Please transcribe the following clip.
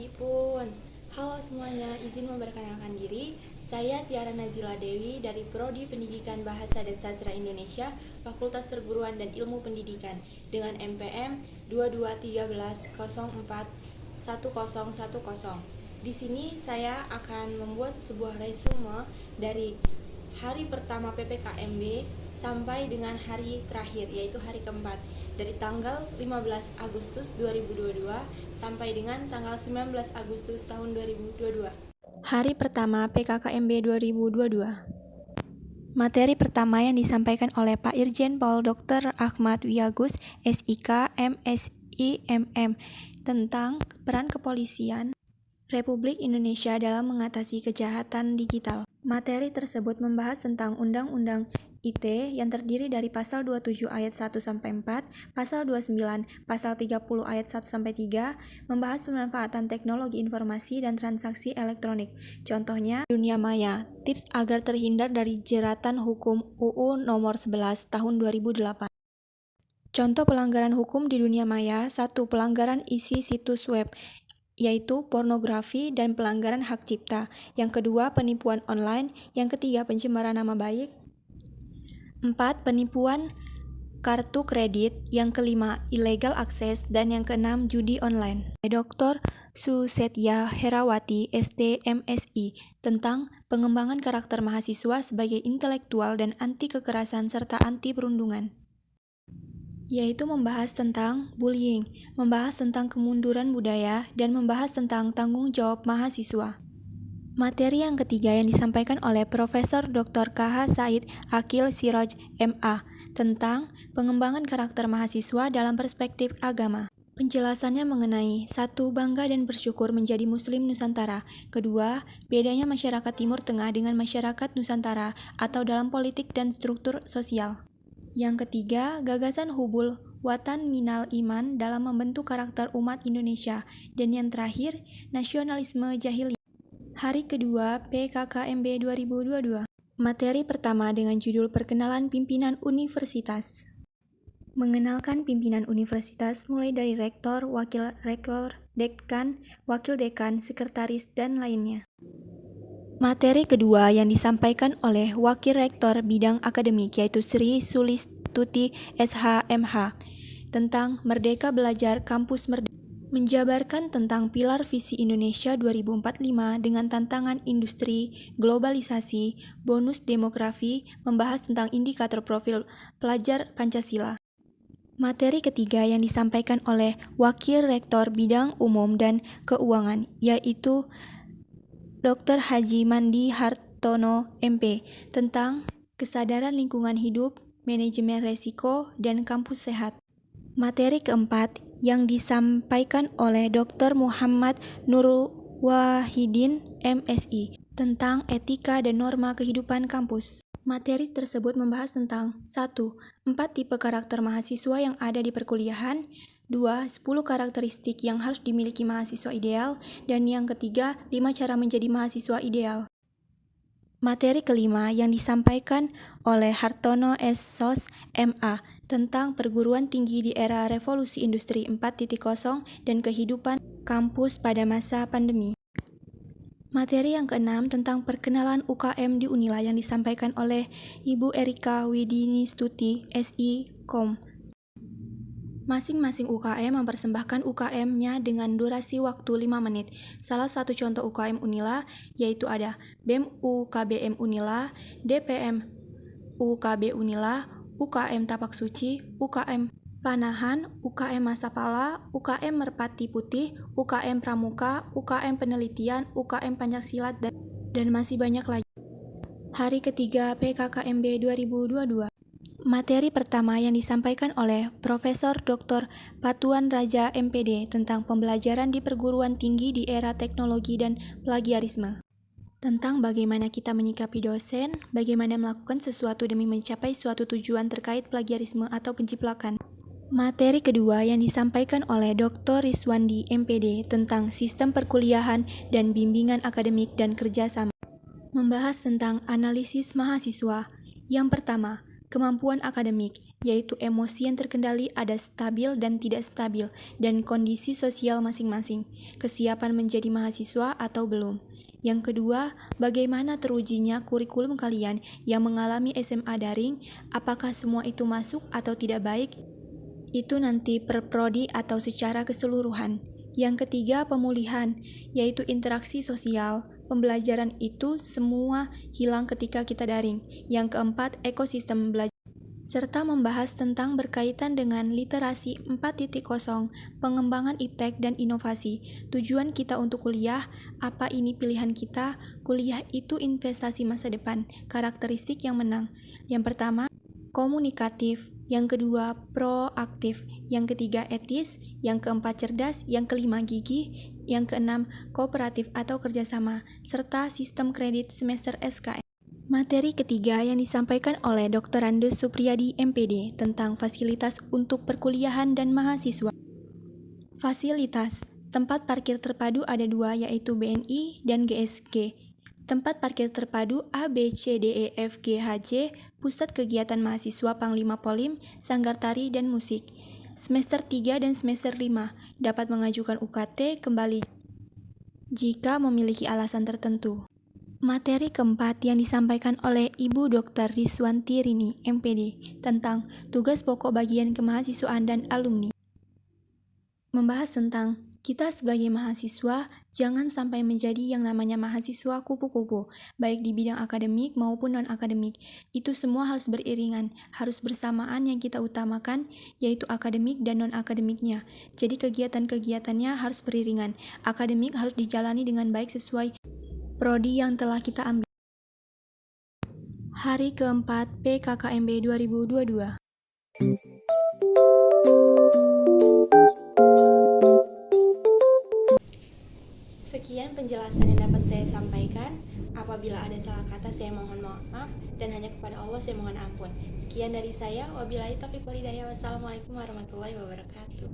Adipun. Halo semuanya, izin memperkenalkan diri. Saya Tiara Nazila Dewi dari Prodi Pendidikan Bahasa dan Sastra Indonesia, Fakultas Perguruan dan Ilmu Pendidikan dengan MPM 2213041010. Di sini saya akan membuat sebuah resume dari hari pertama PPKMB sampai dengan hari terakhir, yaitu hari keempat, dari tanggal 15 Agustus 2022 sampai dengan tanggal 19 Agustus tahun 2022. Hari pertama PKKMB 2022. Materi pertama yang disampaikan oleh Pak Irjen Pol Dr. Ahmad Wiyagus, SIK, MSI, MM, tentang peran kepolisian Republik Indonesia dalam mengatasi kejahatan digital. Materi tersebut membahas tentang Undang-Undang ITE yang terdiri dari pasal 27 ayat 1-4, pasal 29, pasal 30 ayat 1-3, membahas pemanfaatan teknologi informasi dan transaksi elektronik. Contohnya, dunia maya, tips agar terhindar dari jeratan hukum UU nomor 11 tahun 2008. Contoh pelanggaran hukum di dunia maya: 1. Pelanggaran isi situs web, yaitu pornografi dan pelanggaran hak cipta. Yang kedua, penipuan online. Yang ketiga, pencemaran nama baik. 4. Penipuan kartu kredit. Yang kelima, illegal access. Dan yang keenam, judi online. Dr. Susetya Herawati, SD, MSI, tentang pengembangan karakter mahasiswa sebagai intelektual dan anti kekerasan serta anti perundungan, yaitu membahas tentang bullying, membahas tentang kemunduran budaya, dan membahas tentang tanggung jawab mahasiswa. Materi yang ketiga yang disampaikan oleh Profesor Dr. KH Said Akil Siroj, MA, tentang pengembangan karakter mahasiswa dalam perspektif agama. Penjelasannya mengenai 1. Bangga dan bersyukur menjadi Muslim Nusantara. 2. Bedanya masyarakat Timur Tengah dengan masyarakat Nusantara atau dalam politik dan struktur sosial. Yang ketiga, gagasan hubul watan minal iman dalam membentuk karakter umat Indonesia. Dan yang terakhir, nasionalisme jahiliyah. Hari kedua PKKMB 2022. Materi pertama dengan judul Perkenalan Pimpinan Universitas. Mengenalkan pimpinan universitas mulai dari rektor, wakil rektor, dekan, wakil dekan, sekretaris, dan lainnya. Materi kedua yang disampaikan oleh Wakil Rektor Bidang Akademik, yaitu Sri Sulistuti SH.MH, tentang Merdeka Belajar Kampus Merdeka, menjabarkan tentang pilar visi Indonesia 2045 dengan tantangan industri, globalisasi, bonus demografi, membahas tentang indikator profil pelajar Pancasila. Materi ketiga yang disampaikan oleh Wakil Rektor Bidang Umum dan Keuangan, yaitu Dr. Haji Mandi Hartono, MP, tentang kesadaran lingkungan hidup, manajemen resiko, dan kampus sehat. Materi keempat yang disampaikan oleh Dr. Muhammad Nurwahidin, MSI, tentang etika dan norma kehidupan kampus. Materi tersebut membahas tentang 1. 4 tipe karakter mahasiswa yang ada di perkuliahan, 2. 10 karakteristik yang harus dimiliki mahasiswa ideal, dan yang ketiga, 5 cara menjadi mahasiswa ideal. Materi kelima yang disampaikan oleh Hartono S. Sos, MA, tentang perguruan tinggi di era revolusi industri 4.0 dan kehidupan kampus pada masa pandemi. Materi yang keenam tentang perkenalan UKM di Unila yang disampaikan oleh Ibu Erika Widinistuti, SI, Kom. Masing-masing UKM mempersembahkan UKM-nya dengan durasi waktu 5 menit. Salah satu contoh UKM Unila yaitu ada BEM UKBM Unila, DPM UKB Unila, UKM Tapak Suci, UKM Panahan, UKM Masapala, UKM Merpati Putih, UKM Pramuka, UKM Penelitian, UKM Pancaksilat, dan masih banyak lagi. Hari ketiga PKKMB 2022. Materi pertama yang disampaikan oleh Profesor Dr. Patuan Raja MPD tentang pembelajaran di perguruan tinggi di era teknologi dan plagiarisme. Tentang bagaimana kita menyikapi dosen, bagaimana melakukan sesuatu demi mencapai suatu tujuan terkait plagiarisme atau penjiplakan. Materi kedua yang disampaikan oleh Dr. Rizwandi MPD tentang sistem perkuliahan dan bimbingan akademik dan kerjasama. Membahas tentang analisis mahasiswa. Yang pertama, kemampuan akademik. yaitu emosi yang terkendali, ada stabil dan tidak stabil, dan kondisi sosial masing-masing, kesiapan menjadi mahasiswa atau belum. Yang kedua, bagaimana terujinya kurikulum kalian yang mengalami SMA daring, apakah semua itu masuk atau tidak baik? Itu nanti per prodi atau secara keseluruhan. Yang ketiga, pemulihan, yaitu interaksi sosial. Pembelajaran itu semua hilang ketika kita daring. Yang keempat, ekosistem belajar, serta membahas tentang berkaitan dengan literasi 4.0, pengembangan iptek dan inovasi. Tujuan kita untuk kuliah, apa ini pilihan kita? Kuliah itu investasi masa depan, karakteristik yang menang. Yang pertama, komunikatif. Yang kedua, proaktif. Yang ketiga, etis. Yang keempat, cerdas. Yang kelima, gigih. Yang keenam, kooperatif atau kerjasama, serta sistem kredit semester SKM. Materi ketiga yang disampaikan oleh Dr. Randus Supriyadi MPD tentang fasilitas untuk perkuliahan dan mahasiswa. Fasilitas, tempat parkir terpadu ada 2, yaitu BNI dan GSG. Tempat parkir terpadu A, B, C, D, E, F, G, H, J, pusat kegiatan mahasiswa Panglima Polim, sanggar tari dan musik. Semester 3 dan semester 5 dapat mengajukan UKT kembali jika memiliki alasan tertentu. Materi keempat yang disampaikan oleh Ibu Dr. Rizwanti Rini, MPD, tentang tugas pokok bagian kemahasiswaan dan alumni. Membahas tentang kita sebagai mahasiswa jangan sampai menjadi yang namanya mahasiswa kupu-kupu, baik di bidang akademik maupun non-akademik. Itu semua harus beriringan, harus bersamaan yang kita utamakan, yaitu akademik dan non-akademiknya. Jadi kegiatan-kegiatannya harus beriringan. Akademik harus dijalani dengan baik sesuai prodi yang telah kita ambil. Hari keempat PKKMB 2022. Sekian penjelasan yang dapat saya sampaikan. Apabila ada salah kata, saya mohon maaf, dan hanya kepada Allah saya mohon ampun. Sekian dari saya. Wabillahi taufiq wal hidayah. Wassalamualaikum warahmatullahi wabarakatuh.